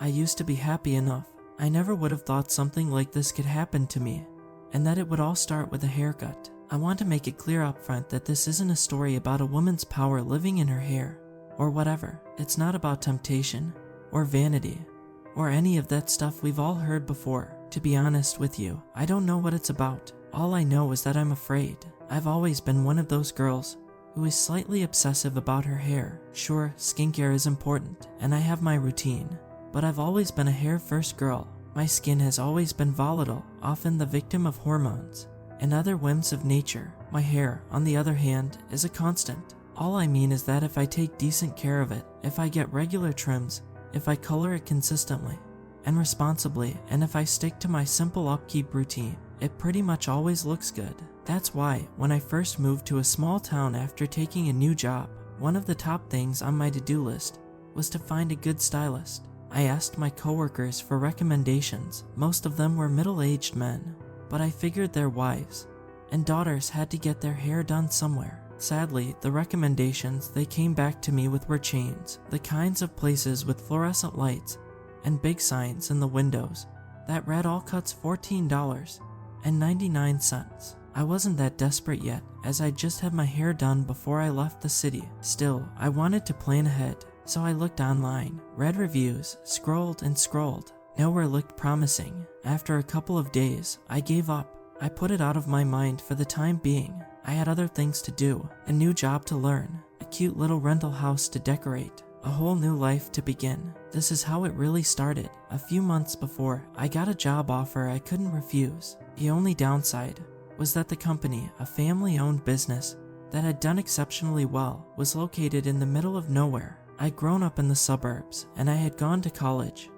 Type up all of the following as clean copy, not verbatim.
used to be happy enough. I never would have thought something like this could happen to me, and that it would all start with a haircut. I want to make it clear up front that this isn't a story about a woman's power living in her hair, or whatever. It's not about temptation, or vanity, or any of that stuff we've all heard before. To be honest with you, I don't know what it's about. All I know is that I'm afraid. I've always been one of those girls who is slightly obsessive about her hair. Sure, skincare is important, and I have my routine, but I've always been a hair-first girl. My skin has always been volatile, often the victim of hormones and other whims of nature. My hair, on the other hand, is a constant. All I mean is that if I take decent care of it, if I get regular trims, if I color it consistently and responsibly, and if I stick to my simple upkeep routine, it pretty much always looks good. That's why, when I first moved to a small town after taking a new job, one of the top things on my to-do list was to find a good stylist. I asked my coworkers for recommendations. Most of them were middle-aged men, but I figured their wives and daughters had to get their hair done somewhere. Sadly, the recommendations they came back to me with were chains, the kinds of places with fluorescent lights and big signs in the windows that read all cuts $14.99. I wasn't that desperate yet, as I just had my hair done before I left the city. Still, I wanted to plan ahead. So I looked online, read reviews, scrolled and scrolled. Nowhere looked promising. After a couple of days, I gave up. I put it out of my mind for the time being. I had other things to do, a new job to learn, a cute little rental house to decorate, a whole new life to begin. This is how it really started. A few months before, I got a job offer I couldn't refuse. The only downside was that the company, a family-owned business that had done exceptionally well, was located in the middle of nowhere. I'd grown up in the suburbs, and I had gone to college,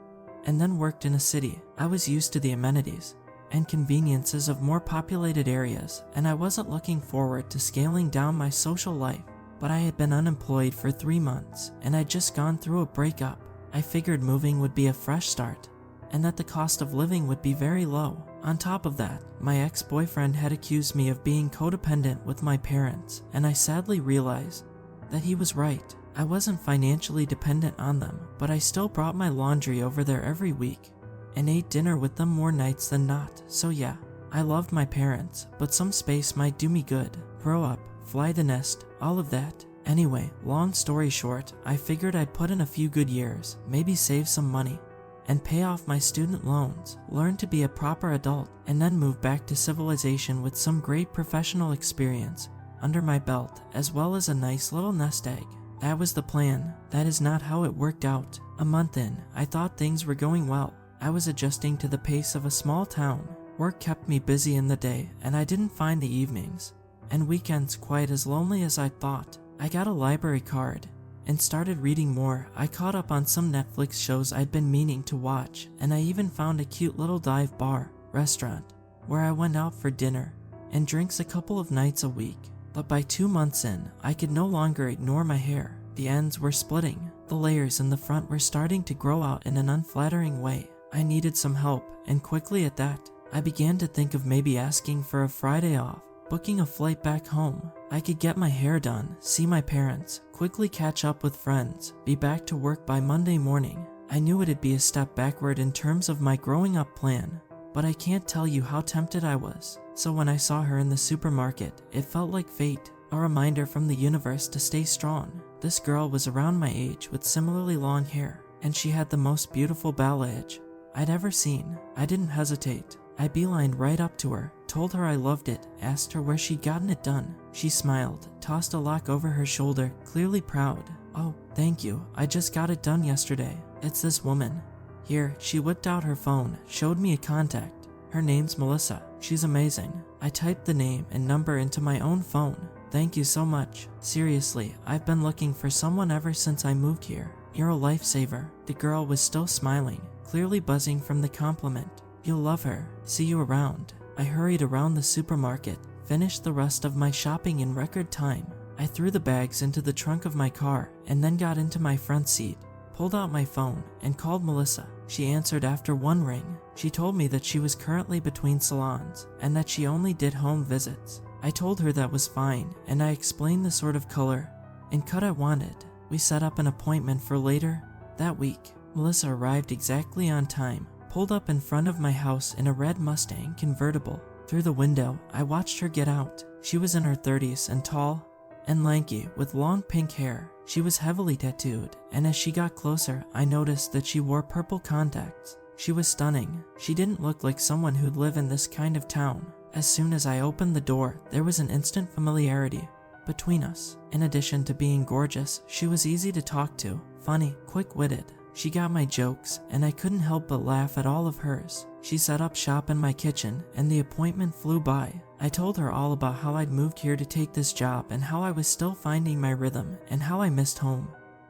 and then worked in a city. I was used to the amenities and conveniences of more populated areas, and I wasn't looking forward to scaling down my social life. But I had been unemployed for 3 months, and I'd just gone through a breakup. I figured moving would be a fresh start, and that the cost of living would be very low. On top of that, my ex-boyfriend had accused me of being codependent with my parents, and I sadly realized that he was right. I wasn't financially dependent on them, but I still brought my laundry over there every week and ate dinner with them more nights than not. So yeah, I loved my parents, but some space might do me good. Grow up, fly the nest, all of that. Anyway, long story short, I figured I'd put in a few good years, maybe save some money, and pay off my student loans, learn to be a proper adult, and then move back to civilization with some great professional experience under my belt, as well as a nice little nest egg. That was the plan. That is not how it worked out. A month in, I thought things were going well. I was adjusting to the pace of a small town. Work kept me busy in the day, and I didn't find the evenings and weekends quite as lonely as I thought. I got a library card and started reading more. I caught up on some Netflix shows I'd been meaning to watch, and I even found a cute little dive bar restaurant where I went out for dinner and drinks a couple of nights a week. But by 2 months in, I could no longer ignore my hair. The ends were splitting. The layers in the front were starting to grow out in an unflattering way. I needed some help, and quickly at that. I began to think of maybe asking for a Friday off, booking a flight back home. I could get my hair done, see my parents, quickly catch up with friends, be back to work by Monday morning. I knew it'd be a step backward in terms of my growing up plan, but I can't tell you how tempted I was. So when I saw her in the supermarket, it felt like fate, a reminder from the universe to stay strong. This girl was around my age with similarly long hair, and she had the most beautiful balayage I'd ever seen. I didn't hesitate. I beelined right up to her, told her I loved it, asked her where she'd gotten it done. She smiled, tossed a lock over her shoulder, clearly proud. "Oh, thank you, I just got it done yesterday. It's this woman. Here." She whipped out her phone, showed me a contact. "Her name's Melissa. She's amazing." I typed the name and number into my own phone. "Thank you so much. Seriously, I've been looking for someone ever since I moved here. You're a lifesaver." The girl was still smiling, clearly buzzing from the compliment. "You'll love her. See you around." I hurried around the supermarket, finished the rest of my shopping in record time. I threw the bags into the trunk of my car and then got into my front seat, pulled out my phone, and called Melissa. She answered after one ring. She told me that she was currently between salons and that she only did home visits. I told her that was fine, and I explained the sort of color and cut I wanted. We set up an appointment for later that week. Melissa arrived exactly on time, pulled up in front of my house in a red Mustang convertible. Through the window, I watched her get out. She was in her 30s and tall and lanky with long pink hair. She was heavily tattooed, and as she got closer, I noticed that she wore purple contacts. She was stunning. She didn't look like someone who'd live in this kind of town. As soon as I opened the door, there was an instant familiarity between us. In addition to being gorgeous, she was easy to talk to, funny, quick-witted. She got my jokes, and I couldn't help but laugh at all of hers. She set up shop in my kitchen, and the appointment flew by. I told her all about how I'd moved here to take this job and how I was still finding my rhythm and how I missed home,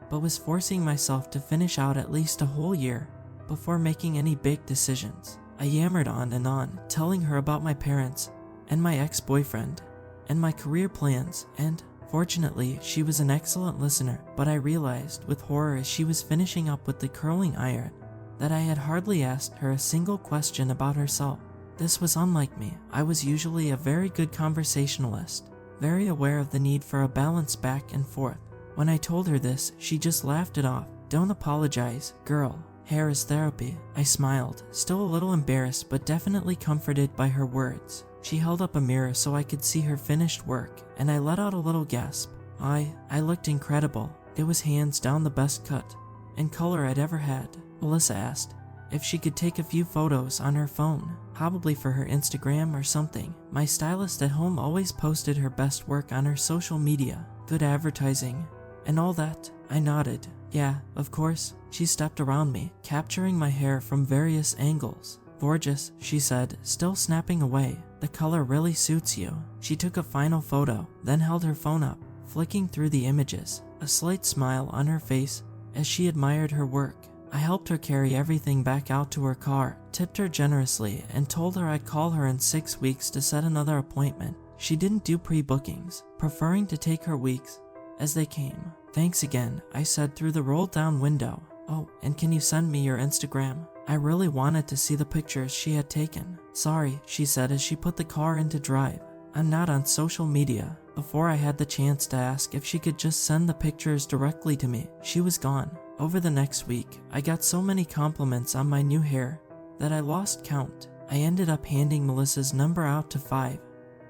but was forcing myself to finish out at least a whole year before making any big decisions. I yammered on, telling her about my parents and my ex-boyfriend and my career plans, and fortunately, she was an excellent listener, but I realized with horror as she was finishing up with the curling iron that I had hardly asked her a single question about herself. This was unlike me. I was usually a very good conversationalist, very aware of the need for a balance back and forth. When I told her this, she just laughed it off. "Don't apologize, girl. Hair is therapy." I smiled, still a little embarrassed but definitely comforted by her words. She held up a mirror so I could see her finished work, and I let out a little gasp. I looked incredible. It was hands down the best cut and color I'd ever had. Melissa asked if she could take a few photos on her phone, probably for her Instagram or something. My stylist at home always posted her best work on her social media. Good advertising and all that. I nodded. Yeah, of course. She stepped around me, capturing my hair from various angles. "Gorgeous," she said, still snapping away. "The color really suits you." She took a final photo, then held her phone up, flicking through the images, a slight smile on her face as she admired her work. I helped her carry everything back out to her car, tipped her generously, and told her I'd call her in 6 weeks to set another appointment. She didn't do pre-bookings, preferring to take her weeks as they came. "Thanks again," I said through the rolled-down window. "Oh, and can you send me your Instagram?" I really wanted to see the pictures she had taken. "Sorry," she said as she put the car into drive. "I'm not on social media." Before I had the chance to ask if she could just send the pictures directly to me, she was gone. Over the next week, I got so many compliments on my new hair that I lost count. I ended up handing Melissa's number out to 5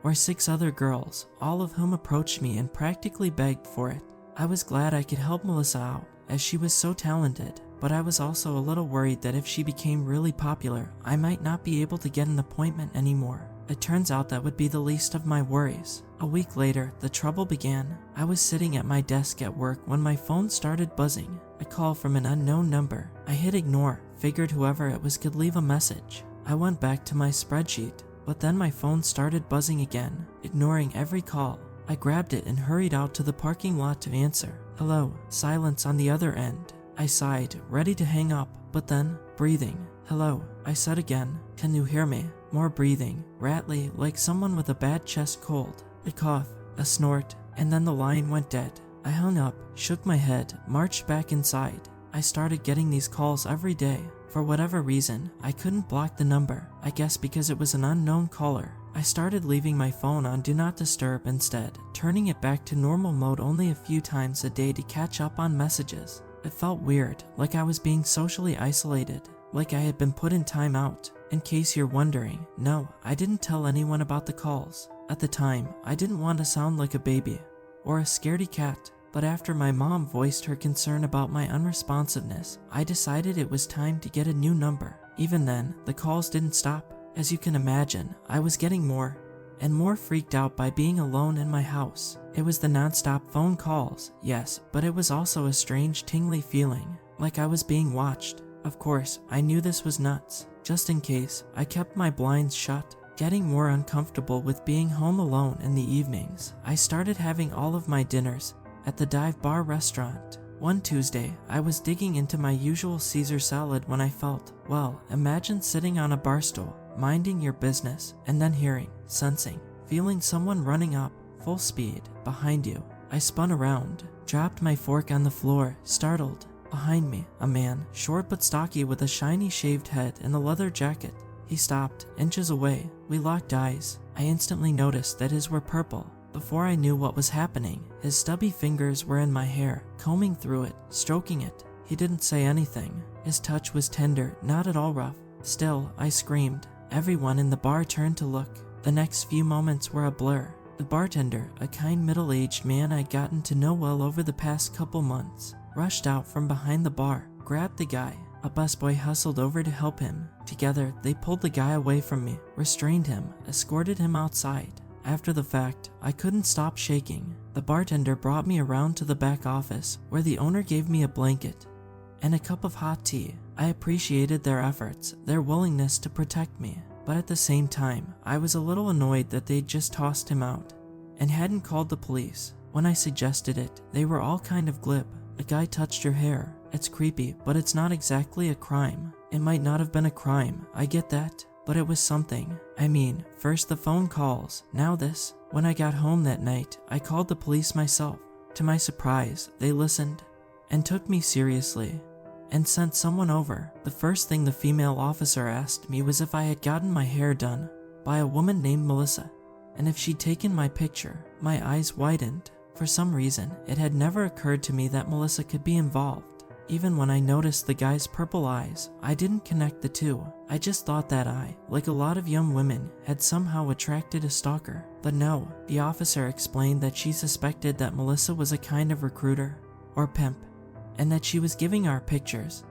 or 6 other girls, all of whom approached me and practically begged for it. I was glad I could help Melissa out, as she was so talented, but I was also a little worried that if she became really popular, I might not be able to get an appointment anymore. It turns out that would be the least of my worries. A week later, the trouble began. I was sitting at my desk at work when my phone started buzzing. A call from an unknown number. I hit ignore, figured whoever it was could leave a message. I went back to my spreadsheet, but then my phone started buzzing again, ignoring every call. I grabbed it and hurried out to the parking lot to answer. "Hello." Silence on the other end. I sighed, ready to hang up, but then, breathing. "Hello," I said again. "Can you hear me?" More breathing, rattly, like someone with a bad chest cold. A cough, a snort, and then the line went dead. I hung up, shook my head, marched back inside. I started getting these calls every day. For whatever reason, I couldn't block the number. I guess because it was an unknown caller. I started leaving my phone on Do Not Disturb instead, turning it back to normal mode only a few times a day to catch up on messages. It felt weird, like I was being socially isolated, like I had been put in timeout. In case you're wondering, no, I didn't tell anyone about the calls. At the time, I didn't want to sound like a baby or a scaredy cat, but after my mom voiced her concern about my unresponsiveness, I decided it was time to get a new number. Even then, the calls didn't stop. As you can imagine, I was getting more and more freaked out by being alone in my house. It was the non-stop phone calls, yes, but it was also a strange tingly feeling, like I was being watched. Of course, I knew this was nuts. Just in case, I kept my blinds shut. Getting more uncomfortable with being home alone in the evenings, I started having all of my dinners at the dive bar restaurant. One Tuesday, I was digging into my usual Caesar salad when I felt, well, imagine sitting on a bar stool, minding your business, and then hearing, sensing, feeling someone running up, full speed, behind you. I spun around, dropped my fork on the floor, startled. Behind me, a man, short but stocky with a shiny shaved head and a leather jacket. He stopped, inches away. We locked eyes. I instantly noticed that his were purple. Before I knew what was happening, his stubby fingers were in my hair, combing through it, stroking it. He didn't say anything. His touch was tender, not at all rough. Still, I screamed. Everyone in the bar turned to look. The next few moments were a blur. The bartender, a kind middle-aged man I'd gotten to know well over the past couple months, rushed out from behind the bar, grabbed the guy. A busboy hustled over to help him. Together, they pulled the guy away from me, restrained him, escorted him outside. After the fact, I couldn't stop shaking. The bartender brought me around to the back office, where the owner gave me a blanket and a cup of hot tea. I appreciated their efforts, their willingness to protect me, but at the same time, I was a little annoyed that they'd just tossed him out and hadn't called the police. When I suggested it, they were all kind of glib. "A guy touched your hair. It's creepy, but it's not exactly a crime." It might not have been a crime, I get that, but it was something. I mean, first the phone calls, now this. When I got home that night, I called the police myself. To my surprise, they listened and took me seriously and sent someone over. The first thing the female officer asked me was if I had gotten my hair done by a woman named Melissa, and if she'd taken my picture. My eyes widened. For some reason, it had never occurred to me that Melissa could be involved. Even when I noticed the guy's purple eyes, I didn't connect the two. I just thought that I, like a lot of young women, had somehow attracted a stalker. But no, the officer explained that she suspected that Melissa was a kind of recruiter or pimp, and that she was giving our pictures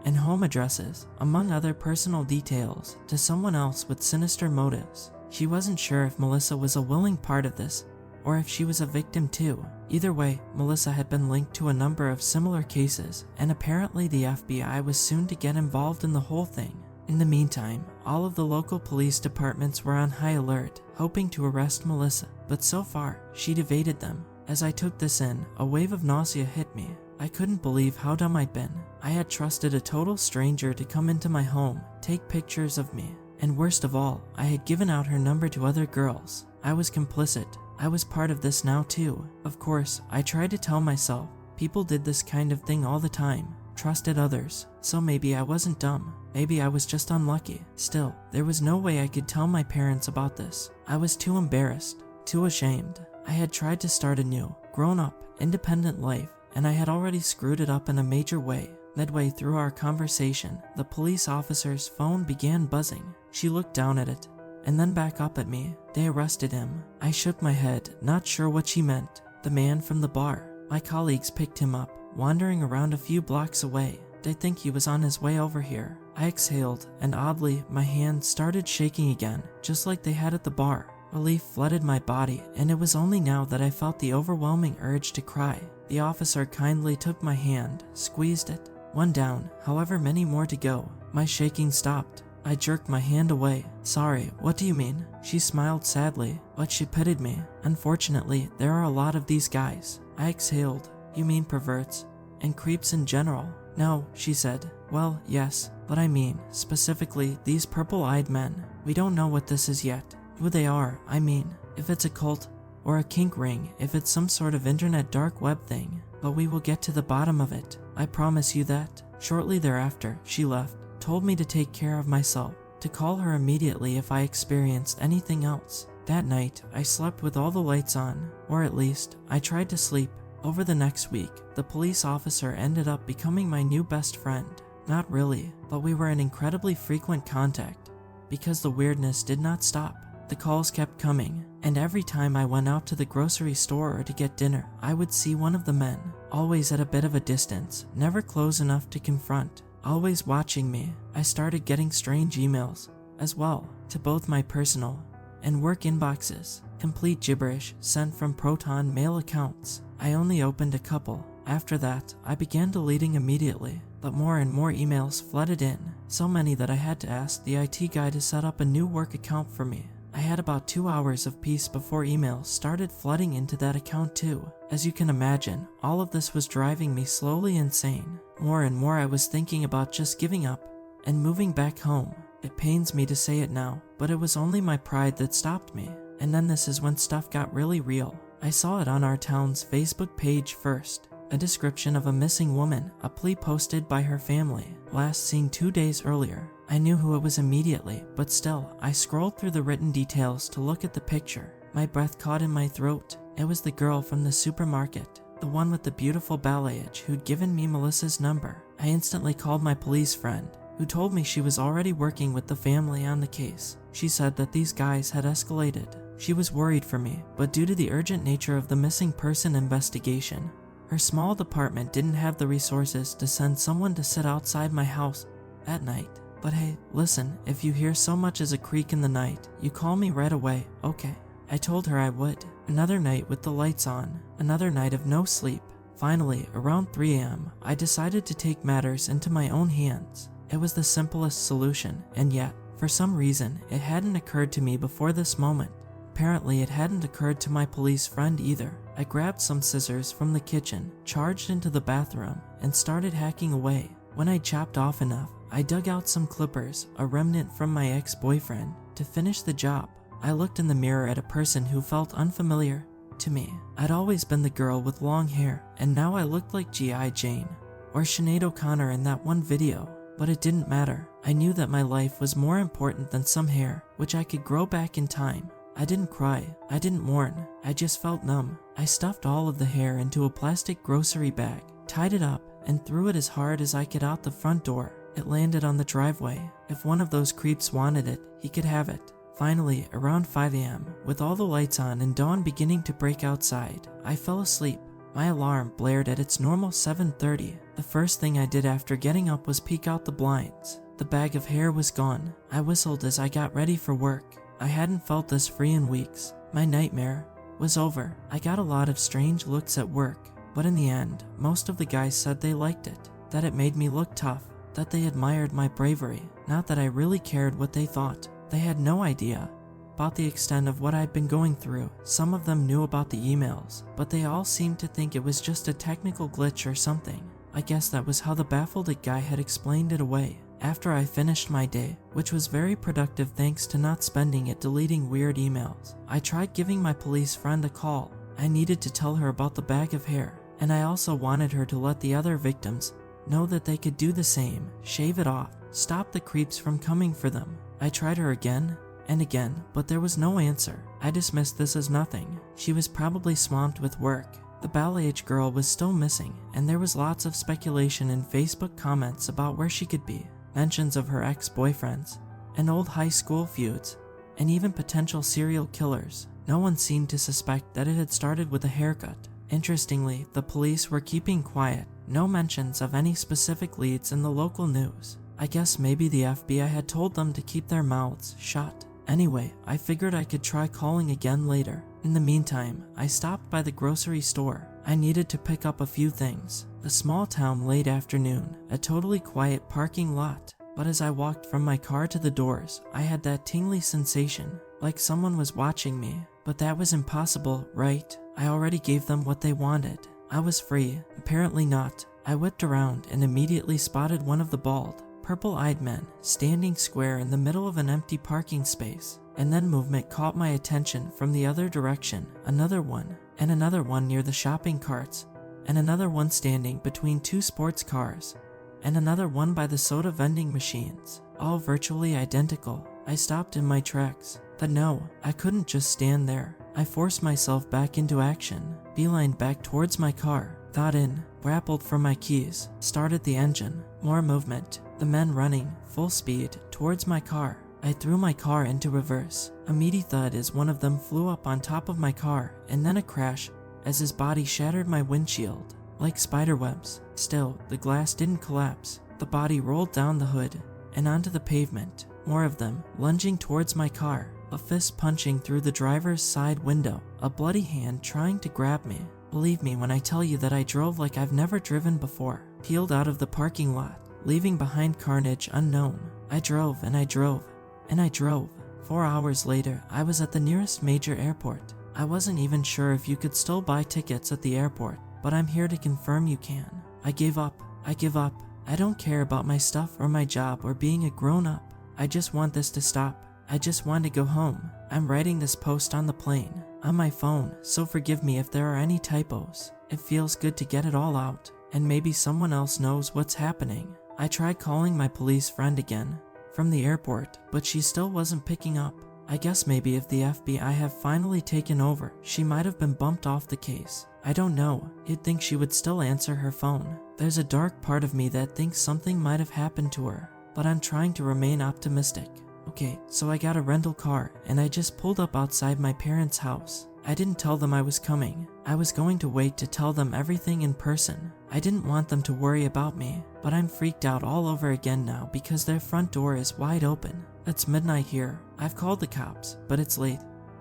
and home addresses, among other personal details, to someone else with sinister motives. She wasn't sure if Melissa was a willing part of this, or if she was a victim too. Either way, Melissa had been linked to a number of similar cases, and apparently the FBI was soon to get involved in the whole thing. In the meantime, all of the local police departments were on high alert, hoping to arrest Melissa, but so far, she'd evaded them. As I took this in, a wave of nausea hit me. I couldn't believe how dumb I'd been. I had trusted a total stranger to come into my home, take pictures of me, and worst of all, I had given out her number to other girls. I was complicit. I was part of this now too. Of course, I tried to tell myself, people did this kind of thing all the time, trusted others, so maybe I wasn't dumb. Maybe I was just unlucky. Still, there was no way I could tell my parents about this. I was too embarrassed, too ashamed. I had tried to start a new, grown-up, independent life, and I had already screwed it up in a major way. Midway through our conversation, the police officer's phone began buzzing. She looked down at it, and then back up at me. They arrested him. I shook my head, not sure what she meant. The man from the bar. My colleagues picked him up, wandering around a few blocks away. They think he was on his way over here. I exhaled, and oddly, my hands started shaking again, just like they had at the bar. Relief flooded my body, and it was only now that I felt the overwhelming urge to cry. The officer kindly took my hand, squeezed it. One down, however many more to go. My shaking stopped. I jerked my hand away. "Sorry, what do you mean?" She smiled sadly, but she pitied me. "Unfortunately, there are a lot of these guys." I exhaled. "You mean perverts and creeps in general?" "No," she said. "Well, yes, but I mean, specifically, these purple-eyed men. We don't know what this is yet. Who they are, I mean. If it's a cult, or a kink ring, if it's some sort of internet dark web thing. But we will get to the bottom of it. I promise you that." Shortly thereafter, she left, told me to take care of myself, to call her immediately if I experienced anything else. That night, I slept with all the lights on, or at least, I tried to sleep. Over the next week, the police officer ended up becoming my new best friend. Not really, but we were in incredibly frequent contact, because the weirdness did not stop. The calls kept coming, and every time I went out to the grocery store or to get dinner, I would see one of the men, always at a bit of a distance, never close enough to confront, always watching me. I started getting strange emails, as well, to both my personal and work inboxes, complete gibberish sent from Proton mail accounts. I only opened a couple. After that, I began deleting immediately, but more and more emails flooded in, so many that I had to ask the IT guy to set up a new work account for me. I had about 2 hours of peace before emails started flooding into that account too. As you can imagine, all of this was driving me slowly insane. More and more I was thinking about just giving up and moving back home. It pains me to say it now, but it was only my pride that stopped me. And then this is when stuff got really real. I saw it on our town's Facebook page first. A description of a missing woman, a plea posted by her family, last seen 2 days earlier. I knew who it was immediately, but still, I scrolled through the written details to look at the picture. My breath caught in my throat. It was the girl from the supermarket. the one with the beautiful balayage who'd given me Melissa's number. I instantly called my police friend, who told me she was already working with the family on the case. She said that these guys had escalated. She was worried for me, but due to the urgent nature of the missing person investigation, her small department didn't have the resources to send someone to sit outside my house at night. But hey, listen, if you hear so much as a creak in the night, you call me right away, okay? I told her I would. Another night with the lights on, another night of no sleep. Finally, around 3 a.m., I decided to take matters into my own hands. It was the simplest solution, and yet, for some reason, it hadn't occurred to me before this moment. Apparently, it hadn't occurred to my police friend either. I grabbed some scissors from the kitchen, charged into the bathroom, and started hacking away. When I chopped off enough, I dug out some clippers, a remnant from my ex-boyfriend, to finish the job. I looked in the mirror at a person who felt unfamiliar to me. I'd always been the girl with long hair, and now I looked like G.I. Jane, or Sinead O'Connor in that one video. But it didn't matter. I knew that my life was more important than some hair, which I could grow back in time. I didn't cry, I didn't mourn, I just felt numb. I stuffed all of the hair into a plastic grocery bag, tied it up, and threw it as hard as I could out the front door. It landed on the driveway. If one of those creeps wanted it, he could have it. Finally, around 5 a.m., with all the lights on and dawn beginning to break outside, I fell asleep. My alarm blared at its normal 7:30. The first thing I did after getting up was peek out the blinds. The bag of hair was gone. I whistled as I got ready for work. I hadn't felt this free in weeks. My nightmare was over. I got a lot of strange looks at work, but in the end, most of the guys said they liked it, that it made me look tough, that they admired my bravery, not that I really cared what they thought. They had no idea about the extent of what I'd been going through. Some of them knew about the emails, but they all seemed to think it was just a technical glitch or something. I guess that was how the baffled guy had explained it away. After I finished my day, which was very productive thanks to not spending it deleting weird emails, I tried giving my police friend a call. I needed to tell her about the bag of hair, and I also wanted her to let the other victims know that they could do the same, shave it off, stop the creeps from coming for them. I tried her again and again, but there was no answer. I dismissed this as nothing. She was probably swamped with work. The balayage girl was still missing, and there was lots of speculation in Facebook comments about where she could be. Mentions of her ex-boyfriends, and old high school feuds, and even potential serial killers. No one seemed to suspect that it had started with a haircut. Interestingly, the police were keeping quiet. No mentions of any specific leads in the local news. I guess maybe the FBI had told them to keep their mouths shut. Anyway, I figured I could try calling again later. In the meantime, I stopped by the grocery store. I needed to pick up a few things. A small town late afternoon, a totally quiet parking lot. But as I walked from my car to the doors, I had that tingly sensation, like someone was watching me. But that was impossible, right? I already gave them what they wanted. I was free. Apparently not. I whipped around and immediately spotted one of the bald, purple-eyed men standing square in the middle of an empty parking space. And then movement caught my attention from the other direction. Another one, and another one near the shopping carts, and another one standing between two sports cars, and another one by the soda vending machines, all virtually identical. I stopped in my tracks. But no, I couldn't just stand there. I forced myself back into action, beelined back towards my car, got in, grappled for my keys, started the engine. More movement, the men running, full speed, towards my car. I threw my car into reverse. A meaty thud as one of them flew up on top of my car, and then a crash as his body shattered my windshield, like spiderwebs. Still, the glass didn't collapse. The body rolled down the hood and onto the pavement. More of them, lunging towards my car, a fist punching through the driver's side window, a bloody hand trying to grab me. Believe me when I tell you that I drove like I've never driven before, peeled out of the parking lot, leaving behind carnage unknown. I drove and I drove and I drove. 4 hours later, I was at the nearest major airport. I wasn't even sure if you could still buy tickets at the airport, but I'm here to confirm you can. I gave up. I give up. I don't care about my stuff or my job or being a grown-up. I just want this to stop. I just want to go home. I'm writing this post on the plane, on my phone, so forgive me if there are any typos. It feels good to get it all out, and maybe someone else knows what's happening. I tried calling my police friend again from the airport, but she still wasn't picking up. I guess maybe if the FBI have finally taken over, she might have been bumped off the case. I don't know, you'd think she would still answer her phone. There's a dark part of me that thinks something might have happened to her, but I'm trying to remain optimistic. Okay, so I got a rental car, and I just pulled up outside my parents' house. I didn't tell them I was coming. I was going to wait to tell them everything in person. I didn't want them to worry about me, but I'm freaked out all over again now because their front door is wide open. It's midnight here. I've called the cops, but it's late.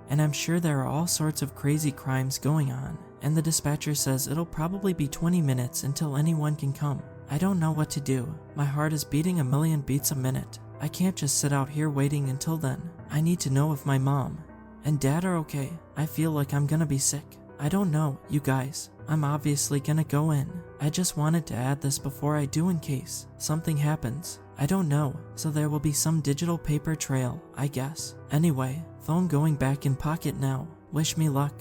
And I'm sure there are all sorts of crazy crimes going on, and the dispatcher says it'll probably be 20 minutes until anyone can come. I don't know what to do. My heart is beating a million beats a minute. I can't just sit out here waiting until then. I need to know if my mom and dad are okay. I feel like I'm gonna be sick. I don't know, you guys. I'm obviously gonna go in. I just wanted to add this before I do in case something happens. I don't know, so there will be some digital paper trail, I guess. Anyway, phone going back in pocket now. Wish me luck.